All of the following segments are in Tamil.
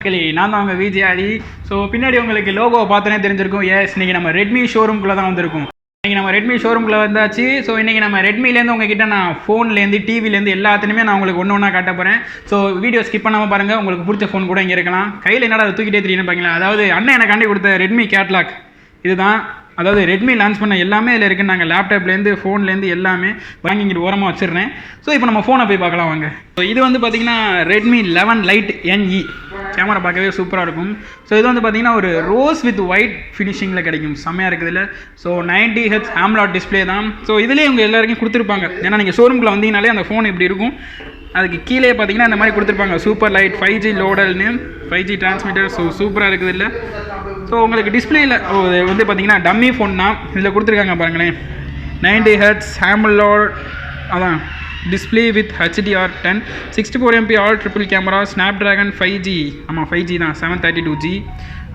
நான் தான் உங்கள் விஜய் ஆதி. ஸோ பின்னாடி உங்களுக்கு லோகோவை பார்த்தோன்னே தெரிஞ்சிருக்கும். எஸ், இன்றைக்கி நம்ம ரெட்மி ஷோரூம்குள்ளே தான் வந்திருக்கும். இன்றைக்கி நம்ம ரெட்மி ஷோரூம்குள்ளே வந்தாச்சு. ஸோ இன்றைக்கி நம்ம ரெட்மிலேருந்து உங்ககிட்ட நான் ஃபோன்லேருந்து டிவிலேருந்து எல்லாத்துலேயுமே நான் உங்களுக்கு ஒன்று ஒன்றா காட்ட போகிறேன். ஸோ வீடியோ ஸ்கிப் பண்ணாமல் பாருங்கள். உங்களுக்கு பிடிச்ச ஃபோன் கூட இங்கே இருக்கலாம். கையில் என்னடா அதை தூக்கிட்டே தெரியுன்னு பார்க்கலாம். அதாவது அண்ணன் எனக்கு காண்டி கொடுத்த ரெட்மி கேட்லாக் இதுதான். அதாவது ரெட்மி லான்ச் பண்ண எல்லாமே இதில் இருக்குது. நாங்கள் லேப்டாப்லேருந்து ஃபோன்லேருந்து எல்லாமே வாங்கி இங்கிட்டு ஓரமாக வச்சுருந்தேன். ஸோ இப்போ நம்ம ஃபோனை போய் பார்க்கலாம் வாங்க. ஸோ இது வந்து பார்த்திங்கன்னா ரெட்மி 11 லைட் NE. கேமரா பார்க்கவே சூப்பராக இருக்கும். ஸோ இது வந்து பார்த்திங்கன்னா ஒரு ரோஸ் வித் ஒயிட் ஃபினிஷிங்கில் கிடைக்கும். செம்மையாக இருக்குது இதில். ஸோ 90Hz AMOLED டிஸ்பிளே தான். ஸோ இதிலே இவங்க எல்லாருக்கும் கொடுத்துருப்பாங்க. ஏன்னா நீங்கள் ஷோரூமில் வந்தீங்கனாலே அந்த ஃபோன் இப்படி இருக்கும். அதுக்கு கீழே பார்த்தீங்கன்னா இந்த மாதிரி கொடுத்துருப்பாங்க. Super light 5G லோடல்னு 5G transmitter. So சூப்பராக இருக்குது இல்லை. ஸோ உங்களுக்கு டிஸ்பிளேயில் வந்து பார்த்தீங்கன்னா டம்மி ஃபோன் தான் இதில் கொடுத்துருக்காங்க பாருங்களேன். 90Hz AMOLED அதான் display with HDR10 64 MP all triple camera Snapdragon 5G. ஆமாம் 5G தான் 732G.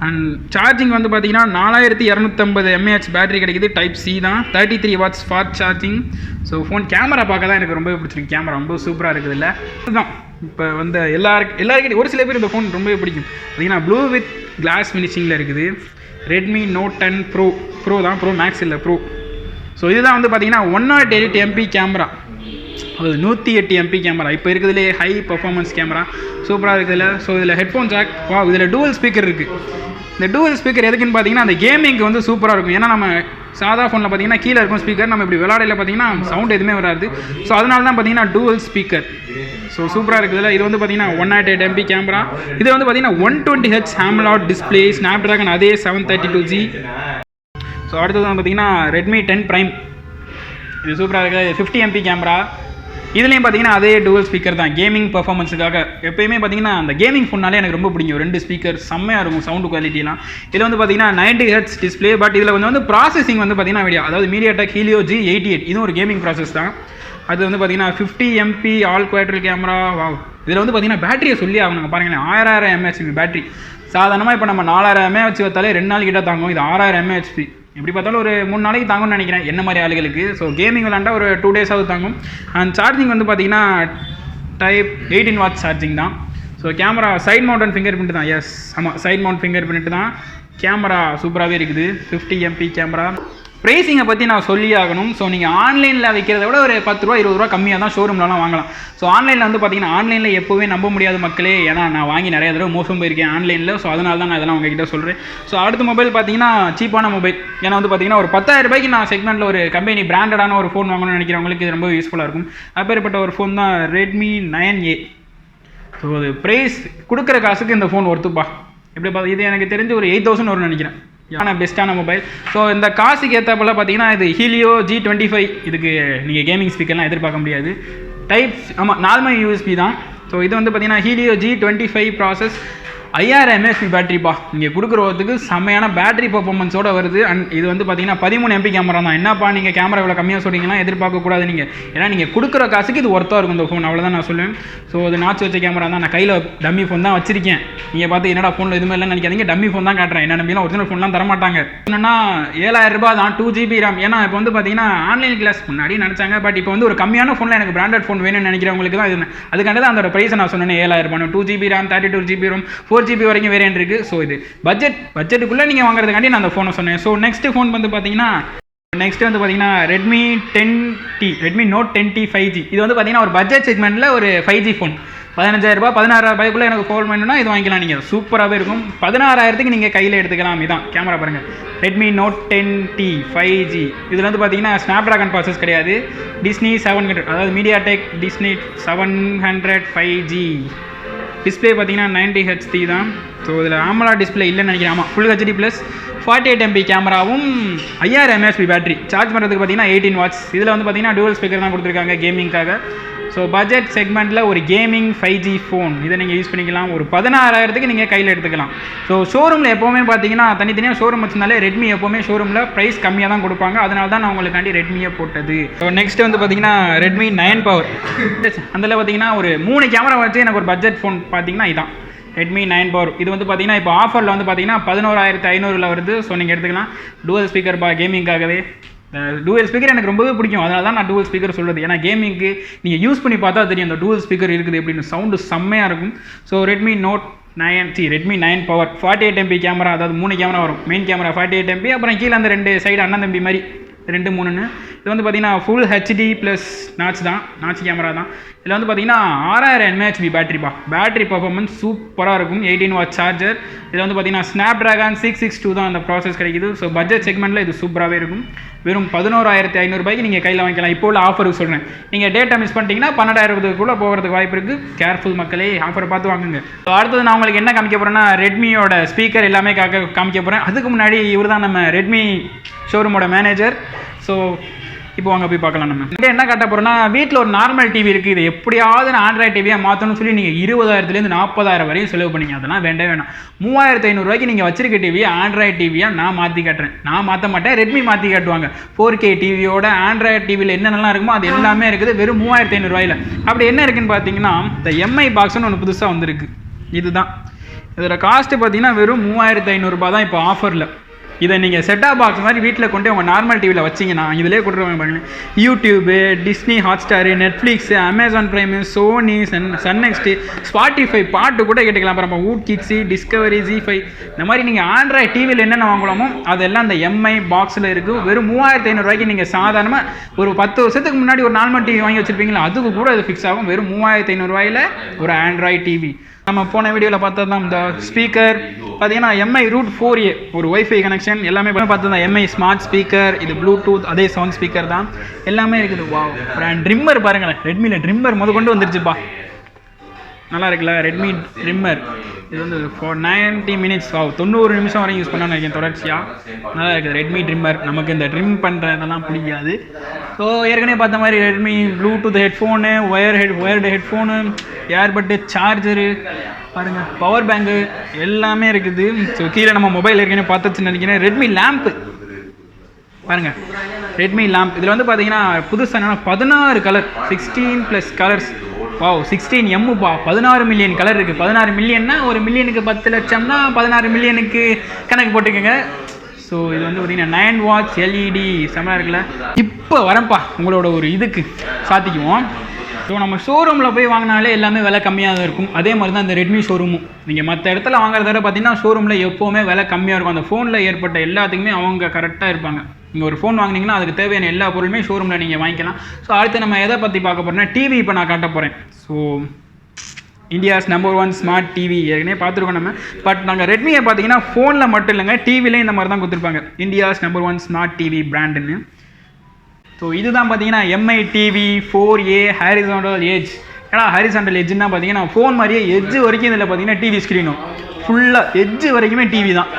அண்ட் சார்ஜிங் வந்து பார்த்தீங்கன்னா 4250 mAh பேட்டரி கிடைக்குது. டைப் C தான். 33 watts fast charging. So phone camera பார்க்க தான் எனக்கு ரொம்ப பிடிச்சிருக்கு. கேமரா ரொம்ப சூப்பராக இருக்குது இல்லை. இதுதான் இப்போ வந்து எல்லாருக்கிட்டையும் ஒரு சில பேர் இந்த ஃபோன் ரொம்பவே பிடிக்கும். பார்த்தீங்கன்னா ப்ளூ வித் கிளாஸ் ஃபினிஷிங்கில் இருக்குது. ரெட்மி Note 10 ப்ரோ தான். ப்ரோ மேக்ஸ் இல்லை ப்ரோ. ஸோ இதுதான் வந்து பார்த்தீங்கன்னா 108 MP கேமரா. அது 108 MP கேமரா. இப்போ இருக்கிறதுலே ஹை பர்ஃபார்மன்ஸ் கேமரா சூப்பராக இருக்குதுல்ல. ஸோ இதில் ஹெட்ஃபோன் ஜாக். இதில் டூவல் ஸ்பீக்கர் இருக்குது. இந்த டூவல் ஸ்பீக்கர் எதுக்குன்னு பார்த்தீங்கன்னா அந்த கேமிங்க்கு வந்து சூப்பராக இருக்கும். ஏன்னா நம்ம சாதா ஃபோனில் பார்த்தீங்கன்னா கீழே இருக்கும் ஸ்பீக்கர். நம்ம இப்படி விளையாடையில் பார்த்தீங்கன்னா சவுண்ட் எதுவுமே வராது. ஸோ அதனால தான் பார்த்தீங்கன்னா டூவல் ஸ்பீக்கர். ஸோ சூப்பராக இருக்குதுல்ல. இது வந்து பார்த்தீங்கன்னா 108 MP கேமரா. இது வந்து பார்த்தீங்கன்னா 120Hz AMOLED டிஸ்பிளே ஸ்னாப்ட்ராகன் அதே 732G. ஸோ அடுத்தது வந்து பார்த்தீங்கன்னா ரெட்மி 10 Prime. இது சூப்பராக இருக்குது. 50 MP கேமரா. இதுலேயும் பார்த்தீங்கன்னா அதே டூவல் ஸ்பீக்கர் தான் கேமிங் பர்ஃபார்மன்ஸுக்காக. எப்போயுமே பார்த்தீங்கன்னா அந்த கேமிங் ஃபோன்னாலே எனக்கு ரொம்ப பிடிக்கும். 2 ஸ்பீக்கர் செம்மையாக இருக்கும் சவுண்டு குவாலிட்டிலாம். இதில் வந்து பார்த்தீங்கன்னா 90Hz டிஸ்பிளே. பட் இதில் கொஞ்சம் வந்து ப்ராசஸிங் வந்து பார்த்தீங்கன்னா அதாவது MediaTek Helio G88 இதுவும் ஒரு கேமிங் ப்ராசஸ் தான். அது வந்து பார்த்தீங்கன்னா 50 MP ஆல் குவாட்ரல் கேமரா. இதில் வந்து பார்த்தீங்கன்னா பேட்டரியை சொல்லி ஆகணும். பாருங்களேன் 6000 mAh பேட்டரி. சாதாரணமாக இப்போ நம்ம 4000 mAh வச்சாலே 2 நாள் கிட்ட தாங்கும். இது 6000 mAh. எப்படி பார்த்தாலும் ஒரு 3 நாளைக்கு தாங்கும்னு நினைக்கிறேன் என்ன மாதிரி ஆளுகளுக்கு. ஸோ கேமிங் விளாண்டா ஒரு 2 டேஸாவது தாங்கும். அண்ட் சார்ஜிங் வந்து பார்த்தீங்கன்னா டைப் 18 watts சார்ஜிங் தான். So camera side mount fingerprint தான். எஸ் ஆமாம் சைட் மவுண்ட் ஃபிங்கர் பிரிண்ட் தான். கேமரா சூப்பராகவே இருக்குது. 50 MP கேமரா. ப்ரைஸிங்கை பற்றி நான் சொல்லி ஆகணும். ஸோ நீங்கள் ஆன்லைனில் வைக்கிறத விட ஒரு 10 ரூபா 20 ரூபா கம்மியாக தான் ஷோரூம்லலாம் வாங்கலாம். ஸோ ஆன்லைனில் வந்து பார்த்தீங்கன்னா ஆன்லைனில் எப்போவே நம்ப முடியாத மக்களே. ஏன்னா நான் வாங்கி நிறைய தடவை மோசம் போயிருக்கேன் ஆன்லைனில். ஸோ அதனால தான் நான் இதெல்லாம் உங்ககிட்ட சொல்கிறேன். ஸோ அடுத்த மொபைல் பார்த்தீங்கன்னா சீப்பான மொபைல். ஏன்னா வந்து பார்த்தீங்கன்னா ஒரு 10,000 ரூபாய்க்கு நான் செக்மெண்ட்டில் ஒரு கம்பெனி பிராண்டடான ஒரு ஃபோன் வாங்கணும்னு நினைக்கிறவங்களுக்கு இது ரொம்ப யூஸ்ஃபுல்லாக இருக்கும். அப்பேற்பட்ட ஒரு ஃபோன் தான் ரெட்மி 9A. ஸோ அது ப்ரைஸ் கொடுக்குற காசுக்கு இந்த ஃபோன் ஒர்த்துப்பா. எப்படி பார்த்து இது எனக்கு தெரிஞ்சு ஒரு 8000 வரும்னு நினைக்கிறேன். ஆனால் பெஸ்ட்டான மொபைல். ஸோ இந்த காசுக்கு ஏற்றப்போல் பார்த்தீங்கன்னா இது Helio G25. இதுக்கு நீங்கள் கேமிங் ஸ்பீக்கர்லாம் எதிர்பார்க்க முடியாது. டைப்ஸ் ஆமாம் நார்மல் USB தான். ஸோ இது வந்து பார்த்தீங்கன்னா Helio G25 ப்ராசஸ் 5000 mAh பேட்டரிப்பா. நீங்கள் கொடுக்குறதுக்கு செம்மையான பேட்டரி பர்ஃபார்மன்ஸோடு வருது. அண்ட் இது வந்து பார்த்தீங்கன்னா 13 MP கேமரா தான். என்னப்பா நீங்கள் கேமரா இவ்வளோ கம்மியாக சொல்கிறீங்கன்னா எதிர்பார்க்கக்கூடாது நீங்கள். ஏன்னா நீங்கள் கொடுக்குற காசுக்கு இது ஒர்த்தாக இருக்கும் இந்த ஃபோன். அவ்வளோதான் நான் சொல்லுவேன். ஸோ அது நாச்சு வச்ச கேமரா தான். நான் கையில் டம்மி ஃபோன் தான் வச்சிருக்கேன். நீங்கள் பார்த்து என்னடா ஃபோனில் எதுவுமே இல்லைன்னு நினைக்காதீங்க. டம்மி ஃபோன் தான் காட்டுறேன். என்ன நம்பிலாம் ஒரிஜினல் ஃபோன்லாம் தரமாட்டாங்க. என்னன்னா 7000 ரூபாய் தான் 2GB RAM. ஏன்னா இப்போ வந்து பார்த்தீங்கன்னா ஆன்லைன் கிளாஸ் முன்னாடி நினச்சாங்க. பட் இப்போ வந்து ஒரு கம்மியான ஃபோனில் எனக்கு பிராண்டட் ஃபோன் வேணும்னு நினைக்கிறவங்களுக்கு தான் இது. அதுக்காண்டி தான் அதோட ப்ரைஸை நான் சொன்னேன் 7000 ரூபாய். 2GB RAM 32GB RAM 4GB வரைக்கும் வேரியன்ட் இருக்குது. ஸோ இது பட்ஜெட்டுக்குள்ளே நீங்கள் வாங்குறதுக்காண்டி நான் அந்த ஃபோனை சொன்னேன். ஸோ நெக்ஸ்ட் ஃபோன் வந்து பார்த்தீங்கன்னா Redmi 10T Redmi Note 10T 5G. இது வந்து பார்த்தீங்கன்னா ஒரு பட்ஜெட் செக்மெண்ட்டில் ஒரு 5G ஃபோன். 15000 ரூபாய் 16000 ரூபாய்க்குள்ளே எனக்கு ஃபோன் வேணும்னா இது வாங்கிக்கலாம். நீங்கள் சூப்பராகவே இருக்கும். 16000க்கு நீங்கள் கையில் எடுத்துக்கலாம். இதான் கேமரா பாருங்கள். Redmi Note 10T 5G. இதில் வந்து பார்த்தீங்கன்னா ஸ்னாப்ட்ராகன் ப்ராசஸ் கிடையாது. Disney 700 அதாவது MediaTek Disney 700 5G. டிஸ்பிளே பார்த்தீங்கன்னா 90Hz தான். ஸோ இதில் AMOLED டிஸ்பிளே இல்லைன்னு நினைக்கிறேன். ஆமாம் ஃபுல் HD ப்ளஸ் 48 MP கேமராவும் 5000 mAh பேட்டரி. சார்ஜ் பண்ணுறதுக்கு பார்த்தீங்கன்னா 18 watts. இதில் வந்து பார்த்தீங்கன்னா டூவல் ஸ்பீக்கர் தான் கொடுத்துருக்காங்க கேமிங்காக. ஸோ பட்ஜெட் செக்மெண்ட்டில் ஒரு கேமிங் 5G ஃபோன் இதை நீங்கள் யூஸ் பண்ணிக்கலாம். ஒரு 16000க்கு நீங்கள் கையில் எடுத்துக்கலாம். ஸோ ஷோரூமில் எப்போவுமே பார்த்தீங்கன்னா தனித்தனியாக ஷோரூம் வச்சிருந்தாலே ரெட்மி எப்போவுமே ஷோரூமில் ப்ரைஸ் கம்மியாக தான் கொடுப்பாங்க. அதனால தான் நான் உங்களுக்காண்டி ரெட்மியை போட்டது. ஸோ நெக்ஸ்ட் வந்து பார்த்தீங்கன்னா ரெட்மி 9 பவர். அதில் பார்த்தீங்கன்னா ஒரு 3 கேமரா வச்சு எனக்கு ஒரு பட்ஜெட் ஃபோன் பார்த்தீங்கன்னா இதான் ரெட்மி 9 பவர். இது வந்து பார்த்தீங்கன்னா இப்போ ஆஃபரில் வந்து பார்த்தீங்கன்னா 11500 வருது. ஸோ நீங்கள் எடுத்துக்கலாம். டூவல் ஸ்பீக்கர் கேமிங்காகவே. டூவல் ஸ்பீக்கர் எனக்கு ரொம்பவே பிடிக்கும். அதனால தான் நான் டூவல் ஸ்பீக்கர் சொல்கிறது. ஏன்னா கேமிங்க்கு நீங்கள் யூஸ் பண்ணி பார்த்தா தெரியும் அந்த டூவல் ஸ்பீக்கர் இருக்குது எப்படின்னு. சவுண்டு செம்மையாக இருக்கும். So Redmi Note Redmi 9 power 48 MP camera, அதாவது 3 கேமரா வரும். மெயின் கேமரா 48 MP, அப்புறம் கீழே அந்த 2 சைடு அண்ணன் தம்பி மாதிரி 2 3ன்னு. இது வந்து பார்த்தீங்கன்னா full HD plus notch camera தான். இதில் வந்து பார்த்தீங்கன்னா 6000 mAh பேட்டரி பர்ஃபார்மன்ஸ் சூப்பராக இருக்கும். 18 வாட் சார்ஜர். இதில் வந்து பார்த்தீங்கன்னா Snapdragon 662 தான் அந்த ப்ராசஸ் கிடைக்குது. ஸோ பட்ஜெட் செக்மெண்ட்டில் இது சூப்பராகவே இருக்கும். வெறும் 11,500 நீங்கள் கையில் வாங்கிக்கலாம். இப்போ உள்ள ஆஃபருக்கு சொல்கிறேன். நீங்கள் டேட்டா மிஸ் பண்ணிட்டீங்கன்னா 12,000 போகிறதுக்கு வாய்ப்பு இருக்குது. கேர்ஃபுல் மக்களே, ஆஃபரை பார்த்து வாங்குங்க. ஸோ அடுத்தது நான் உங்களுக்கு என்ன காமிக்க போகிறேன்னா, ரெட்மியோட ஸ்பீக்கர் எல்லாமே காமிக்க போகிறேன். அதுக்கு முன்னாடி இவர் தான் நம்ம ரெட்மி ஷோரூமோட மேனேஜர். ஸோ இப்போ வாங்க போய் பார்க்கலாம். நம்ம என்ன காட்ட போகிறோன்னா, வீட்டில் ஒரு நார்மல் டிவி இருக்குது, இது எப்படியாவது நான் ஆண்ட்ராய்ட் டிவியாக மாற்றணும்னு சொல்லி நீங்கள் 20,000 40,000 வரையும் செலவு பண்ணிங்க. அதெல்லாம் வேண்டாம். 3,500 நீங்கள் வச்சிருக்க டிவியை ஆண்ட்ராய்ட் டிவியாக நான் மாற்றி காட்டுறேன். நான் மாற்ற மாட்டேன், ரெட்மி மாற்றி காட்டுவாங்க. 4K டிவியோட ஆண்ட்ராய்ட் டிவியில் என்னென்னலாம் இருக்குமோ அது எல்லாமே இருக்குது வெறும் 3,500 அப்படி என்ன இருக்குன்னு பார்த்தீங்கன்னா, இந்த எம்ஐ பாக்ஸ்னு ஒன்று புதுசாக வந்திருக்கு. இதுதான் இதோட காஸ்ட்டு பார்த்தீங்கன்னா வெறும் 3,500 தான் இப்போ ஆஃபரில். இதை நீங்கள் செட்டாப் பாக்ஸ் மாதிரி வீட்டில் கொண்டு உங்கள் நார்மல் டிவியில் வச்சிங்கன்னா இதிலே கொடுத்துருவாங்க பாருங்கள். YouTube, Disney Hotstar, Netflix, Amazon Prime, Sony, Sun NXT, Spotify பாட்டு கூட கேட்டுக்கலாம். அப்புறம் வூட் கிட்ஸு, டிஸ்கவரி, ஜி5 இந்த மாதிரி நீங்கள் ஆண்ட்ராய்ட் டிவியில் என்னென்ன வாங்கலாமோ அதெல்லாம் அந்த எம்ஐ பாக்ஸில் இருக்குது. வெறும் 3,500 நீங்கள் சாதாரணமாக ஒரு 10 வருஷத்துக்கு முன்னாடி ஒரு நார்மல் டிவி வாங்கி வச்சுருப்பீங்களா, அதுக்கு கூட அது ஃபிக்ஸ் ஆகும். வெறும் 3,500 ஒரு ஆண்ட்ராய்ட் டிவி. நம்ம போன வீடியோவில் பார்த்தது தான் இந்த ஸ்பீக்கர் பார்த்தீங்கன்னா எம்ஐ ரூட் 4A ஒரு ஒய்ஃபை கனெக்ஷன் எல்லாமே பார்த்தது தான். எம்ஐ ஸ்மார்ட் ஸ்பீக்கர், இது ப்ளூடூத் அதே சவுண்ட் ஸ்பீக்கர் தான், எல்லாமே இருக்குது. வாவ், அப்புறம் ட்ரிம்மர் பாருங்களேன், ரெட்மியில் ட்ரிம்மர் கொண்டு வந்துருச்சுப்பா, நல்லா இருக்குல்ல ரெட்மி ட்ரிம்மர். இது வந்து 90 மினிட்ஸ் 90 நிமிஷம் வரைக்கும் யூஸ் பண்ணான்னு நினைக்கிறேன் தொடர்ச்சியாக. நல்லா இருக்குது ரெட்மி ட்ரிம்மர். நமக்கு இந்த ட்ரிம் பண்ணுறதெல்லாம் பிடிக்காது. ஸோ ஏற்கனவே பார்த்த மாதிரி Redmi bluetooth headphone, wired headphone, earbud, charger பாருங்கள், பவர் பேங்கு எல்லாமே இருக்குது. ஸோ கீழே நம்ம மொபைல் ஏற்கனவே பார்த்துச்சுன்னு நினைக்கிறேன். ரெட்மி லேம்ப்பு பாருங்கள், ரெட்மி லேம்ப். இதில் வந்து பார்த்தீங்கன்னா புதுசாக என்னென்னா 16 கலர், 16+ கலர்ஸ். 16 எம்முப்பா, 16 மில்லியன் கலர் இருக்குது. 16 மில்லியன்னா ஒரு மில்லியனுக்கு 10 லட்சம்னா 16 மில்லியனுக்கு கணக்கு போட்டுக்கோங்க. ஸோ இது வந்து பார்த்தீங்கன்னா 9 வாட்ஸ் LED செம்மையாக இருக்குல்ல. இப்போ வரப்பா உங்களோட ஒரு இதுக்கு சாத்திக்குவோம். ஸோ நம்ம ஷோரூமில் போய் வாங்கினாலே எல்லாமே விலை கம்மியாக தான் இருக்கும். அதே மாதிரி தான் இந்த ரெட்மி ஷோரூமும். நீங்கள் மற்ற இடத்துல வாங்குறத விட பார்த்தீங்கன்னா ஷோரூமில் எப்போவுமே விலை கம்மியாக இருக்கும். அந்த ஃபோனில் ஏற்பட்ட எல்லாத்துக்குமே அவங்க கரெக்டாக இருப்பாங்க. நீங்கள் ஒரு ஃபோன் வாங்கினீங்கன்னா அதுக்கு தேவையான எல்லா பொருளுமே ஷோரூமில் நீங்கள் வாங்கிக்கலாம். ஸோ அடுத்து நம்ம எதை பற்றி பார்க்க போகிறோம்னா, டிவி இப்போ நான் காட்ட போகிறேன். So India's number 1 smart TV ஏற்கனவே பார்த்துருக்கோம் நம்ம. பட் நாங்கள் ரெட்மியை பார்த்தீங்கன்னா ஃபோனில் மட்டும் இல்லைங்க, டிவிலையும் இந்த மாதிரி தான் கொடுத்துருப்பாங்க, இந்தியாஸ் நம்பர் 1 ஸ்மார்ட் டிவி பிராண்டுன்னு. ஸோ இதுதான் பார்த்தீங்கன்னா MI TV 4A horizontal edge. ஏன்னா ஹாரிசான்டல் எட்ஜ்னா பார்த்தீங்கன்னா ஃபோன் மாதிரியே எட்ஜ் வரைக்கும் இதில் பார்த்தீங்கன்னா டிவி ஸ்க்ரீனும் ஃபுல்லாக எட்ஜ் வரைக்குமே டிவி தான்.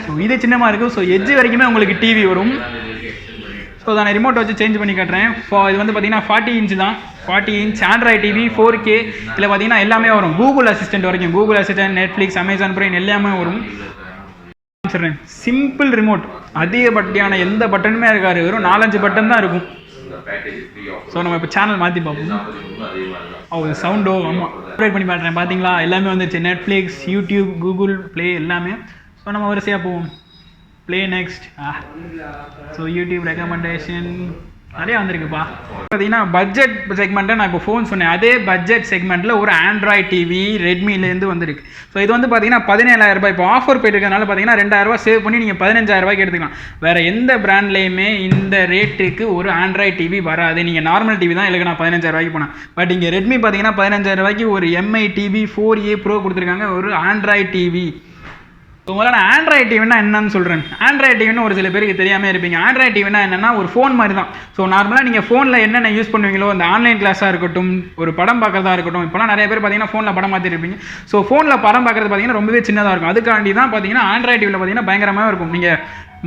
ஸோ இது சின்னமாக இருக்குது. ஸோ எட்ஜ் வரைக்குமே உங்களுக்கு டிவி வரும். ஸோ அதை நான் ரிமோட்டை வச்சு சேஞ்ச் பண்ணி காட்டுறேன். இது வந்து பார்த்தீங்கன்னா 40 இன்ச் தான், 40 இன்ச் ஆண்ட்ராய்ட் டிவி 4K. இதில் பார்த்தீங்கன்னா எல்லாமே வரும், கூகுள் அசிஸ்டன்ட் வரைக்கும், Google assistant, Netflix, Amazon prime எல்லாமே வரும். சொல்கிறேன் சிம்பிள் ரிமோட், அதிகப்பட்டியான எந்த பட்டனுமே இருக்காது, வெறும் 4-5 பட்டன் தான் இருக்கும். ஸோ நம்ம இப்போ சேனல் மாற்றி பார்ப்போம். சவுண்டோ ஆமாம் அப்டேட் பண்ணி பார்க்குறேன். பார்த்தீங்களா எல்லாமே வந்துருச்சு, நெட்ஃப்ளிக்ஸ், யூடியூப், கூகுள் ப்ளே எல்லாமே. ஸோ நம்ம வரிசையாக போவோம். Play next. So YouTube recommendation நிறையா வந்திருக்குப்பா. பார்த்தீங்கன்னா பட்ஜெட் செக்மெண்ட்டில் நான் இப்போ ஃபோன் சொன்னேன், அதே பட்ஜெட் செக்மெண்ட்டில் ஒரு ஆண்ட்ராய்ட் டிவி ரெட்மிலேருந்து வந்துருக்கு. ஸோ இது வந்து பார்த்தீங்கன்னா 17,000 இப்போ ஆஃபர் போயிட்டு இருக்கனால பார்த்தீங்கன்னா 2,000 சேவ் பண்ணி நீங்கள் 15,000 எடுத்துக்கலாம். வேறு எந்த பிராண்ட்லேயுமே இந்த ரேட்டுக்கு ஒரு ஆண்ட்ராய்ட் டிவி வராது. நீங்கள் நார்மல் டிவி தான் இல்லைங்க, நான் 15,000 போனேன். பட் இங்கே ரெட்மி பார்த்தீங்கன்னா 15,000 ஒரு எம்ஐ டிவி 4A ப்ரோ கொடுத்துருக்காங்க, ஒரு ஆண்ட்ராய்ட் டிவி. ஸோ முதல்ல நான் ஆண்ட்ராய்ட் டிவினா என்னன்னு சொல்கிறேன். ஆண்ட்ராய்ட் டிவின்னு ஒரு சில பேருக்கு தெரியாமல் இருப்பீங்க. ஆண்ட்ராய்ட் டிவினா என்னென்னா ஒரு ஃபோன் மாதிரி தான். ஸோ நார்மலாக நீங்கள் ஃபோனில் என்னென்ன யூஸ் பண்ணுவீங்களோ, அந்த ஆன்லைன் கிளாஸாக இருக்கட்டும், ஒரு படம் பார்க்குறதா இருக்கட்டும், இப்போலாம் நிறைய பேர் பார்த்தீங்கன்னா ஃபோனில் படம் பார்த்துருப்பீங்க. ஸோ ஃபோனில் படம் பார்க்குறது பார்த்தீங்கன்னா ரொம்பவே சின்னதாக இருக்கும். அதுக்காண்டி தான் பார்த்தீங்கன்னா ஆண்ட்ராய்ட் டிவியில் பார்த்தீங்கன்னா பயங்கரமாக இருக்கும். நீங்கள்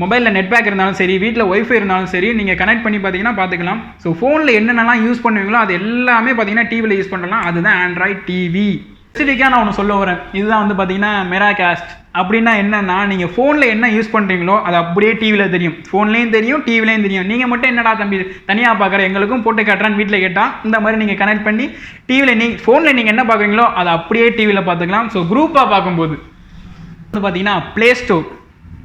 மொபைலில் நெட் பேக் இருந்தாலும் சரி, வீட்டில் ஒய்ஃபை இருந்தாலும் சரி, நீங்கள் கனெக்ட் பண்ணி பார்த்தீங்கன்னா பார்த்துக்கலாம். ஸோ ஃபோனில் என்னென்னலாம் யூஸ் பண்ணுவீங்களோ அது எல்லாமே பார்த்தீங்கன்னா டிவியில் யூஸ் பண்ணலாம். அதுதான் ஆண்ட்ராய்ட் டிவி. ஸ்பெசிஃபிக்காக நான் ஒன்று சொல்ல வரேன். இதுதான் வந்து பார்த்தீங்கன்னா மெராகாஸ்ட் அப்படின்னா என்னன்னா, நீங்கள் ஃபோனில் என்ன யூஸ் பண்ணுறீங்களோ அது அப்படியே டிவியில் தெரியும், ஃபோன்லேயும் தெரியும், டிவிலையும் தெரியும். நீங்கள் மட்டும் என்னடா தம்பி தனியாக பார்க்குற, எங்களுக்கும் போட்டு காட்டுறான்னு வீட்டில் கேட்டால் இந்த மாதிரி நீங்கள் கனெக்ட் பண்ணி டிவியில் ஃபோனில் நீங்கள் என்ன பார்க்குறீங்களோ அதை அப்படியே டிவியில் பார்த்துக்கலாம். ஸோ குரூப்பாக பார்க்கும்போது வந்து பார்த்தீங்கன்னா ப்ளே ஸ்டோர்,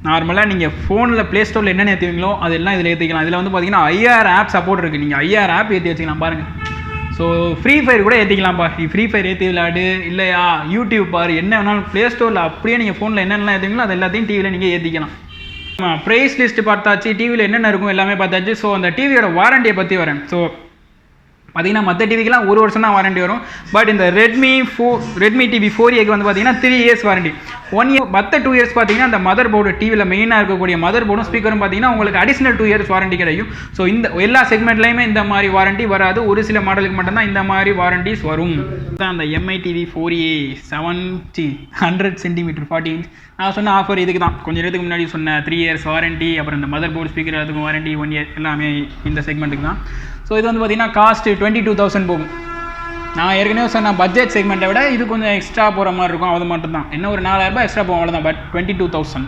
நார்மலாக நீங்கள் ஃபோனில் ப்ளே ஸ்டோரில் என்னென்ன ஏற்றுவீங்களோ அதெல்லாம் இதில் ஏற்றிக்கலாம். இதில் வந்து பார்த்தீங்கன்னா 5000 ஆப் சப்போர்ட் இருக்குது. நீங்கள் 5000 ஆப் ஏற்றி வச்சுக்கலாம் பாருங்கள். ஸோ ஃப்ரீ ஃபயர் கூட ஏற்றிக்கலாம்ப்பா. நீ ஃப்ரீ ஃபயர் ஏற்றி விளையாடு, இல்லையா யூடியூப் பாரு, என்ன வேணாலும் ப்ளே ஸ்டோரில் அப்படியே நீங்கள் ஃபோனில் என்னென்னலாம் ஏற்றுங்களோ அது எல்லாத்தையும் டிவியில் நீங்கள் ஏற்றிக்கலாம். ப்ரைஸ் லிஸ்ட்டு பார்த்தாச்சு, டிவியில் என்னென்ன இருக்கும் எல்லாமே பார்த்தாச்சு. ஸோ அந்த டிவியோட வாரண்டியை பற்றி வரேன். ஸோ பார்த்தீங்கன்னா மற்ற டிவிக்கெலாம் 1 வருஷம் தான் வாரண்டி வரும். பட் இந்த ரெட்மி டிவி 4ஏக்கு வந்து பார்த்தீங்கன்னா 3 இயர்ஸ் வாரண்டி. 1 இயர் மற்ற 2 இயர்ஸ் பார்த்தீங்கன்னா அந்த மதர் போர்டு டிவியில் மெயினாக இருக்கக்கூடிய மதர் போர்டும் ஸ்பீக்கரும் பார்த்தீங்கன்னா உங்களுக்கு அடிஷனல் 2 இயர்ஸ் வாரண்டி கிடைக்கும். ஸோ இந்த எல்லா செக்மெண்ட்லையுமே இந்த மாதிரி வாரண்டி வராது. ஒரு சில மாடலுக்கு மட்டும்தான் இந்த மாதிரி வாரண்டிஸ் வரும். அந்த MI TV 4A 100 centimetre 40 inch நான் சொன்ன ஆஃபர் இதுக்கு தான். கொஞ்சம் நேரத்துக்கு முன்னாடி சொன்ன 3 இயர்ஸ் வாரண்டி, அப்புறம் இந்த மதர் போர்டு ஸ்பீக்கர் அதுக்கும் வாரண்டி 1 இயர் எல்லாமே இந்த செக்மெண்ட்டுக்கு தான். ஸோ இது வந்து பார்த்தீங்கன்னா காஸ்ட் 22,000 போகும். நான் ஏற்கனவே சொன்ன பட்ஜெட் செக்மெண்ட்டை விட இது கொஞ்சம் எக்ஸ்ட்ரா போகிற மாதிரி இருக்கும். அது மட்டும் தான், என்ன ஒரு 4,000 ரூபாய் எக்ஸ்ட்ரா போகும், அவ்வளோதான். பட் 22,000.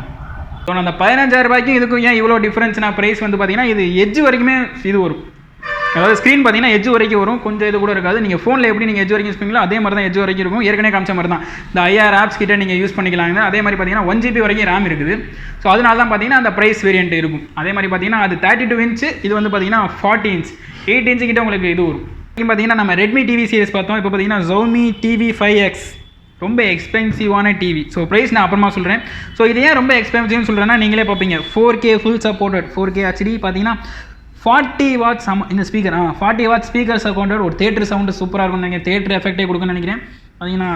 ஸோ அந்த 15,000 ரூபாய்க்கும் இதுக்கும் ஏன் இவ்வளோ டிஃப்ரென்ஸ்னா ப்ரைஸ் வந்து பார்த்தீங்கன்னா இது எட்ஜ் வரைக்குமே இது வரும். அதாவது ஸ்க்ரீன் பார்த்தீங்கன்னா எட்ஜ் வரைக்கும் வரும், கொஞ்சம் இது கூட இருக்காது. நீங்கள் ஃபோனில் எப்படி நீங்கள் எட்ஜ் வரைக்கும் யூஸ் பண்ணிங்களோ அதே மாதிரி தான் எட்ஜ் வரைக்கும் இருக்கும். ஏற்கனவே காமிச்ச மாதிரி தான் இந்த 5000 ஆப்ஸ் கிட்ட நீங்கள் யூஸ் பண்ணிக்கலாங்க. அதே மாதிரி பார்த்தீங்கன்னா 1 GB வரைக்கும் RAM இருக்குது. ஸோ அதனால தான் பார்த்தீங்கன்னா அந்த ப்ரைஸ் வேரியன்ட் இருக்கும். அதே மாதிரி பார்த்தீங்கன்னா அது 32 இன்ச், இது வந்து பார்த்தீங்கன்னா 40 இன்ச், 8 இன்ச்சு கிட்ட உங்களுக்கு இது வரும். பார்த்தீங்கன்னா நம்ம ரெட்மி டிவி சீரிஸ் பார்த்தோம். இப்போ பார்த்தீங்கன்னா Xiaomi TV 5X ரொம்ப எக்ஸ்பென்சிவான டிவி. ஸோ ப்ரைஸ் நான் அப்புறமா சொல்கிறேன். ஸோ இது ஏன் ரொம்ப எக்ஸ்பென்சிவ்னு சொல்கிறேன்னா நீங்களே பார்ப்பீங்க. 4K full supported 4K HD பார்த்தீங்கன்னா 40 வாட்ஸ் இந்த ஸ்பீக்கர் 40 வாட்ஸ் ஸ்பீக்கர் சப்போர்ட்டட். ஒரு தேட்டர் சவுண்டு சூப்பராக இருக்கும்னு நினைக்கிறேன். தேட்டர் எஃபெக்டே கொடுக்குன்னு நினைக்கிறேன். பார்த்தீங்கன்னா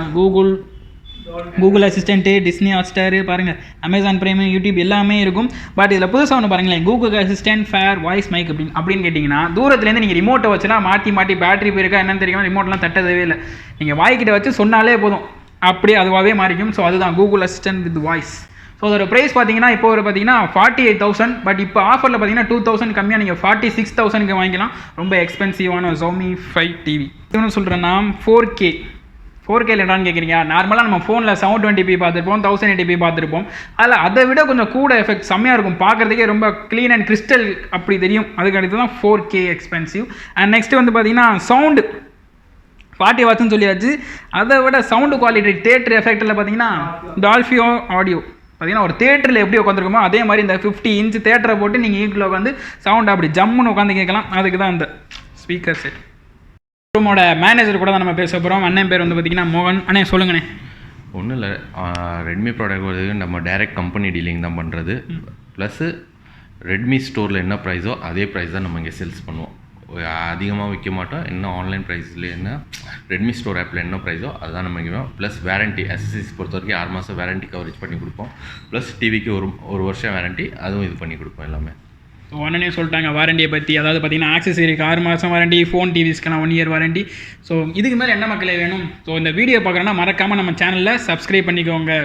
கூகுள் அசிஸ்டண்ட்டு, டிஸ்னி ஹாட்ஸ்டார் பாருங்கள், அமேசான் பிரைமு, யூடியூப் எல்லாமே இருக்கும். பட் இதில் புதுசாக ஒன்று பாருங்களேன், Google assistant far voice mic அப்படின்னு கேட்டிங்கன்னா தூரத்துலேருந்து நீங்கள் ரிமோட்டை வச்சுலாம் மாட்டி பேட்டரி போயிருக்கா என்னன்னு தெரியும், ரிமோட்லாம் தட்டதவே இல்லை. நீங்கள் வாய்க்கிட்ட வச்சு சொன்னாலே போதும், அப்படியே அதுவாகவே மாறிக்கும். ஸோ அதுதான் Google assistant with voice. So அதோட ப்ரைஸ் பார்த்தீங்கன்னா இப்போ ஒரு பார்த்தீங்கன்னா 48,000. பட் இப்போ ஆஃபரில் பார்த்தீங்கன்னா 2,000 கம்மியாக நீங்கள் 46,000க்கு வாங்கிக்கலாம். ரொம்ப எக்ஸ்பென்சிவான Xiaomi 5 டிவி. இன்னொன்று சொல்கிறேன்னா 4K என்னடான்னு கேட்குறீங்க. நார்மலாக நம்ம ஃபோனில் 720p பார்த்துருப்போம், 1080p பார்த்துருப்போம். அதில் அதை விட கொஞ்சம் கூட எஃபெக்ட் செம்மையாக இருக்கும், பார்க்குறதுக்கே ரொம்ப க்ளீன் அண்ட் கிறிஸ்டல் அப்படி தெரியும். அதுக்கு அடுத்து தான் 4K எக்ஸ்பென்சிவ். அண்ட் நெக்ஸ்ட் வந்து பார்த்தீங்கன்னா சவுண்டு 40 வாட்ஸ்ன்னு சொல்லியாச்சு. அதை விட சவுண்டு குவாலிட்டி தேட்டர் எஃபெக்டில் பார்த்தீங்கன்னா டால்பி ஆடியோ பார்த்தீங்கன்னா ஒரு தேட்டரில் எப்படி உட்காந்துருக்குமோ அதே மாதிரி இந்த 50 இன்ச் தேட்டரை போட்டு நீங்கள் ஈக்குவல் உட்காந்து சவுண்ட் அப்படி ஜம்முன்னு உட்காந்து கேட்கலாம். அதுக்கு தான் இந்த ஸ்பீக்கர் செட். ரூமோட மேனேஜர் கூட தான் நம்ம பேச போகிறோம். அண்ணன் பேர் வந்து பார்த்தீங்கன்னா மோகன். அண்ணே சொல்லுங்கண்ணே. ஒன்றும் இல்லை, ரெட்மி ப்ராடக்ட் வருது நம்ம டைரக்ட் கம்பெனி டீலிங் தான் பண்ணுறது. ப்ளஸ்ஸு ரெட்மி ஸ்டோரில் என்ன ப்ரைஸோ அதே ப்ரைஸ் தான் நம்ம இங்கே சேல்ஸ் பண்ணுவோம். அதிகமாக விற்க மாட்டோம். என்ன ஆன்லைன் ப்ரைஸில் என்ன ரெட்மி ஸ்டோர் ஆப்பில் என்ன ப்ரைஸோ அதுதான் நம்ம இங்கே. ப்ளஸ் வேரண்டி எஸ்எஸ்சிஸ் பொறுத்த வரைக்கும் 6 மாதம் வேரண்டி கவரேஜ் பண்ணி கொடுப்போம். ப்ளஸ் டிவிக்கு ஒரு வருஷம் வேரண்டி அதுவும் இது பண்ணி கொடுப்போம் எல்லாமே. உடனே சொல்லிட்டாங்க வாரண்டியை பற்றி. அதாவது பார்த்தீங்கன்னா ஆக்சஸரிக்கு 6 மாதம் வாரண்டி, ஃபோன் டிவிஸ்க்கெல்லாம் 1 இயர் வாரண்டி. ஸோ இதுக்கு மேலே என்ன மக்களே வேணும்? ஸோ இந்த வீடியோ பார்க்குறோன்னா மறக்காமல் நம்ம சேனலில் சப்ஸ்கிரைப் பண்ணிக்கோங்க.